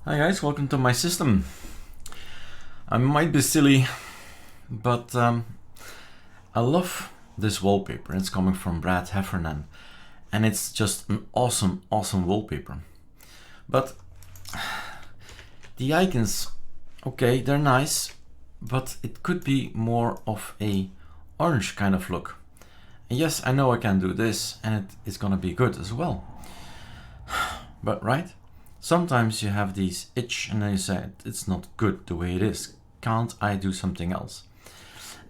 Hi guys, welcome to my system. I might be silly, but I love this wallpaper. It's coming from Brad Heffernan, and it's just an awesome wallpaper. But the icons, okay, they're nice, but it could be more of a orange kind of look. And yes, I know I can do this, and it is gonna be good as well. But right? Sometimes you have these itch and then you say, it's not good the way it is. Can't I do something else?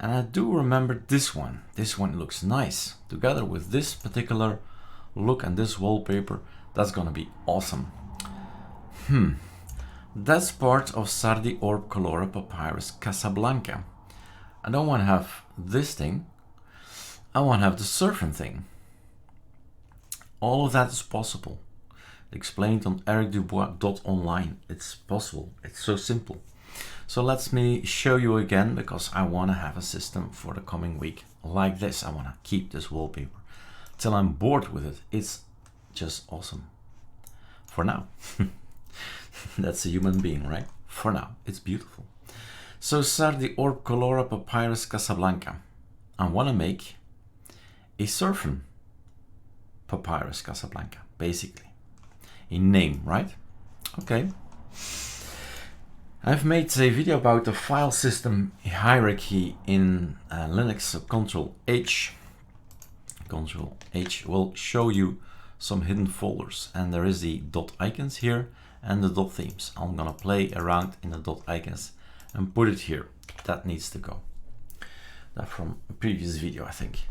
And I do remember this one. This one looks nice. Together with this particular look and this wallpaper, that's gonna be awesome. That's part of Sardi Orb Colora Papirus Casablanca. I don't want to have this thing. I want to have the Surfn thing. All of that is possible. Explained on ericdubois.online. It's possible. It's so simple. So let me show you again, because I want to have a system for the coming week like this. I want to keep this wallpaper till I'm bored with it. It's just awesome. For now. That's a human being, right? For now. It's beautiful. So Sardi Orb Colora Papirus Casablanca. I want to make a Surfn Papirus Casablanca, basically. In name, right? Okay. I've made a video about the file system hierarchy in Linux, so Control H will show you some hidden folders, and there is the dot icons here and the dot themes. I'm gonna play around in the dot icons and put it here. That needs to go. That from a previous video, I think.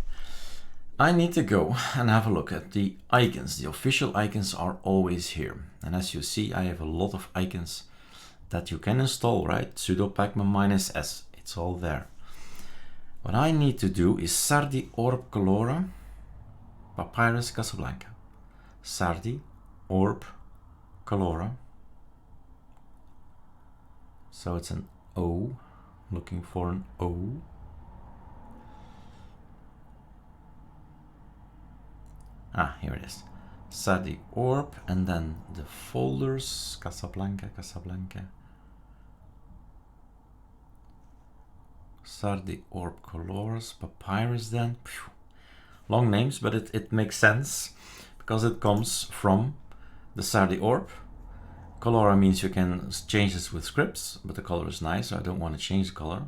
I need to go and have a look at the icons. The official icons are always here. And as you see, I have a lot of icons that you can install, right? Sudo pacman -s, it's all there. What I need to do is Sardi Orb Colora Papirus Casablanca. Sardi Orb Colora. So it's an O, looking for an O. Ah, here it is. Sardi Orb, and then the folders, Casablanca. Sardi Orb Colors, Papirus then. Phew. Long names, but it makes sense because it comes from the Sardi Orb. Colora means you can change this with scripts, but the color is nice, so I don't want to change the color.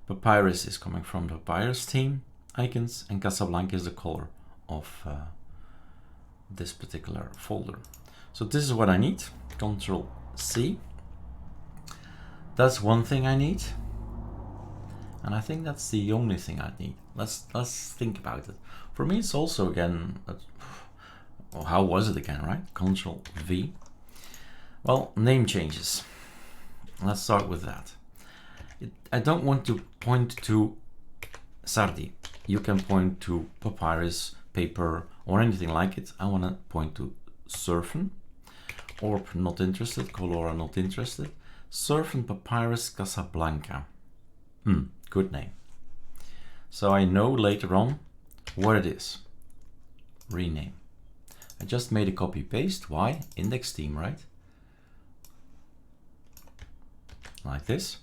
Papirus is coming from the Papirus theme icons, and Casablanca is the color of this particular folder. So this is what I need. Control C. That's one thing I need, and I think that's the only thing I need. Let's think about it. For me, it's also again, how was it again, right? Control V. Well, name changes. Let's start with that. I don't want to point to Sardi. You can point to Papirus, paper, or anything like it. I want to point to Surfn. Orb not interested, Colora not interested. Surfn Papirus Casablanca. Good name. So I know later on what it is. Rename. I just made a copy paste. Why? Index theme, right? Like this.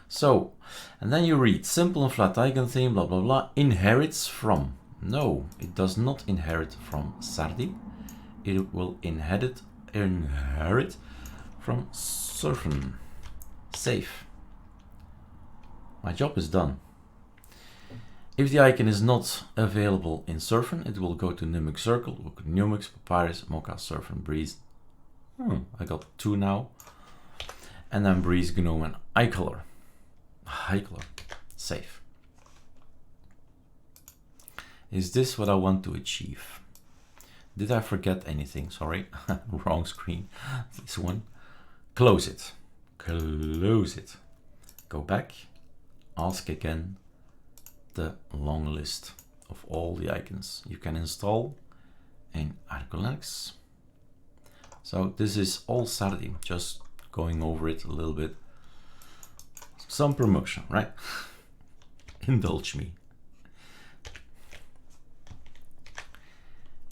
So, and then you read simple and flat icon theme, blah blah blah, inherits from. No, it does not inherit from Sardi. It will inherit from Surfn. Save. My job is done. If the icon is not available in Surfn, it will go to Numux Circle, Numux, Papirus, Mocha, Surfn, Breeze. I got 2 now. And then Breeze, GNOME, and iColor. Save. Is this what I want to achieve? Did I forget anything? Sorry, wrong screen. This one. Close it. Close it. Go back. Ask again the long list of all the icons you can install in ArcoLinux. So this is all Sardi, just going over it a little bit. Some promotion, right? Indulge me.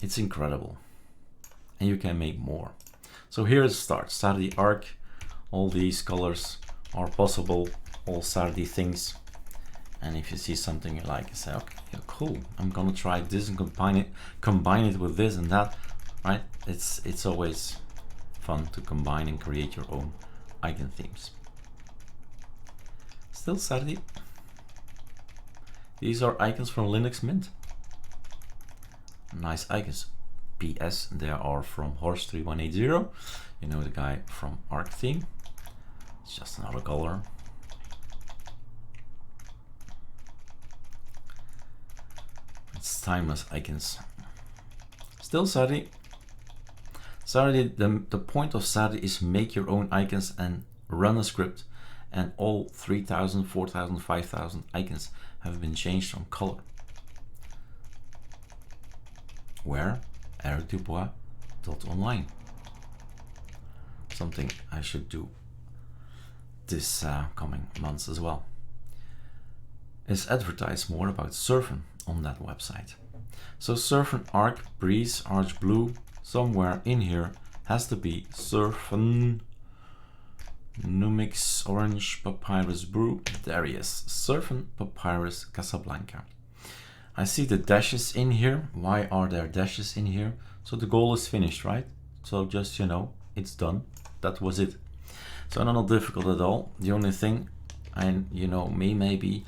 It's incredible, and you can make more. So here it starts. Sardi Arc all these colors are possible, all Sardi things. And if you see something you like, you say, okay, yeah, cool, I'm gonna try this and combine it with this and that, right? It's always fun to combine and create your own icon themes. Still Sardi. These are icons from Linux Mint. Nice icons. PS, they are from Horse3180. You know the guy from Arc Theme. It's just another color. It's timeless icons. Still Sardi. Sardi, the point of Sardi is make your own icons and run a script, and all 3000, 4000, 5000 icons have been changed from color. Where? ericdubois.online. Something I should do this coming months as well is advertise more about Surfn on that website. So Surfn Arc, Breeze, Arch Blue, somewhere in here has to be Surfn Numix Orange Papirus Brew. There he is. Surfn Papirus Casablanca. I see the dashes in here. Why are there dashes in here? So the goal is finished, right? So just, you know, it's done. That was it. So not difficult at all. The only thing, and you know me, maybe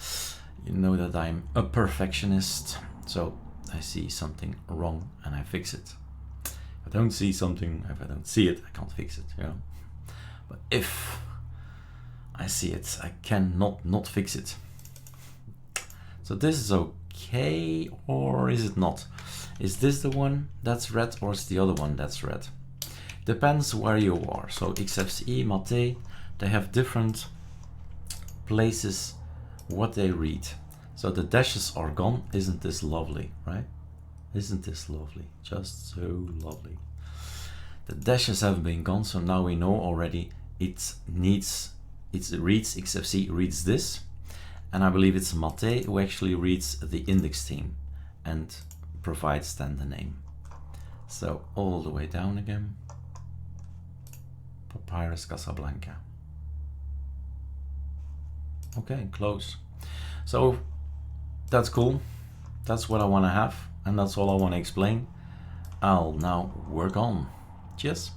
you know that I'm a perfectionist. So I see something wrong and I fix it. If I don't see something, if I don't see it, I can't fix it, you know. But if I see it, I cannot not fix it. So this is okay, or is it not? Is this the one that's red, or is the other one that's red? Depends where you are. So XFCE, Mate, they have different places what they read. So the dashes are gone. Isn't this lovely, right? Isn't this lovely? Just so lovely. The dashes have been gone, so now we know already it reads XFCE reads this, and I believe it's Mate who actually reads the index theme and provides then the name. So all the way down again. Papirus Casablanca. Okay, close. So that's cool. That's what I want to have, and that's all I want to explain. I'll now work on. Cheers.